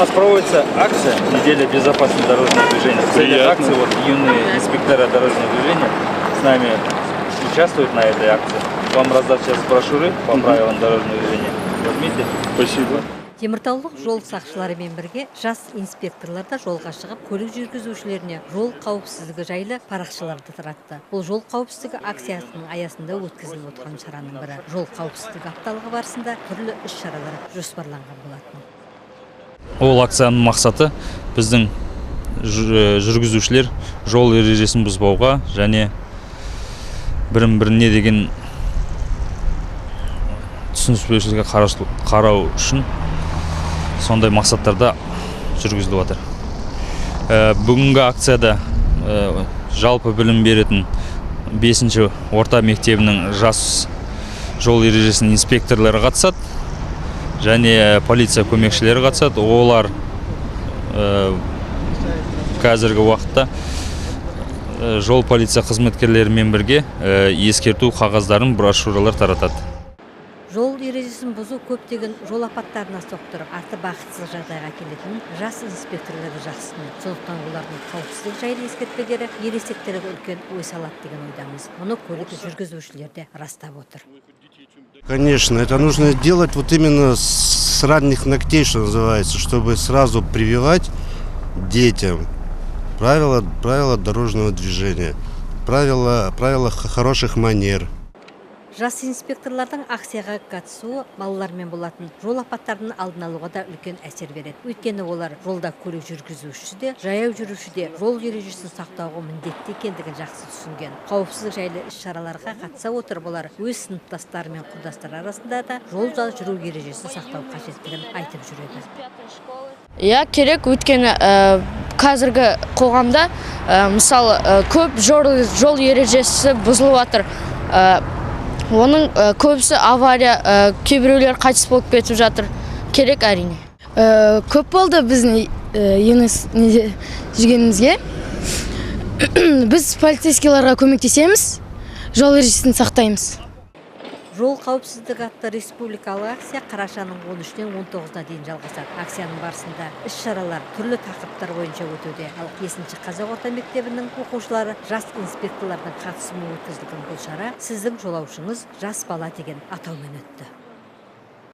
нас проводится акция «Неделя безопасного дорожного движения». В целях акции юные инспектора дорожного движения с нами участвуют на этой акции. Вам раздать сейчас брошюры по правилам дорожного движения. Возьмите. Спасибо. Теміртаулық жол сақшыларымен бірге жас инспекторлар да жолға шығып, көлік жүргізушілеріне жол қауіпсіздігі жайлы парақшаларды таратты. Бұл жол қауіпсіздігі акциясының аясында өткізіліп отырған шараның бірі. Жол қауіпсіздігі апталығы барысында түрлі іс-шаралар жоспарланған болатын. Ол акцияның мақсаты біздің жүргізушілер жол ережесін бұзбауға және бірін-біріне деген түсініспеушілікке қарау үшін сондай мақсаттарда жүргізіліп жатыр. Бүгінгі акцияда жалпы білім беретін 5-ші орта мектебінің жас жол ережесінің инспекторлары қатысады және полиция көмекшілері қатысады. Олар қазіргі уақытта жол полиция қызметкерлерімен бірге ескерту қағаздарын, брошюралар таратады. Жол ережесін бұзу көптеген жол апаттарына соқтырып, арты бақытсыз жағдайға келетін жас инспекторларды жақсыны. Сондықтан олардың қауіпсіздік жайлы ескертпелері ересектерге үлкен ой салады деген ойдамыз. Мұны көлік жүргізушілер де растап отыр. Конечно, это нужно делать вот именно с ранних ногтей, что называется, чтобы сразу прививать детям правила дорожного движения, правила хороших манер. Жас инспекторлардың акцияға қатысуы балалармен болатын жол апаттарының алдын алуға да үлкен әсер береді. Өйткені олар жолда көлік жүргізушісі де, жаяу жүруші де жол ережесін сақтауға міндетті екендігін жақсы түсінген. Қауіпсіздік жайлы іс-шараларға қатыса отырып, олар өз сыныптастары мен құрдастары арасында да жол жүру ережесін сақтау қажеттігін айтып жүреді. Я керек, өйткені қазіргі қоғамда мысалы көп жол ережесі бұзылып жатыр. Оның көбісі авария, кейбіреулер қайтыс болып кетіп жатыр. Керек әрине. Көп болды біздің жүргенімізге. Біз полицейскиларға көмектесеміз, жол ережесін сақтаймыз. Жол қауіпсіздігі атты республикалық акция қарашаның 13-нен 19-на дейін жалғасады. Акцияның барысында іс-шаралар түрлі тақырыптар бойынша өтуде. Ал 5-ші қазақ орта мектебінің оқушылары жас инспекторлардың қатысуымен өткізілген бұл шара сіздің жолаушыңыз жас бала деген атаумен өтті.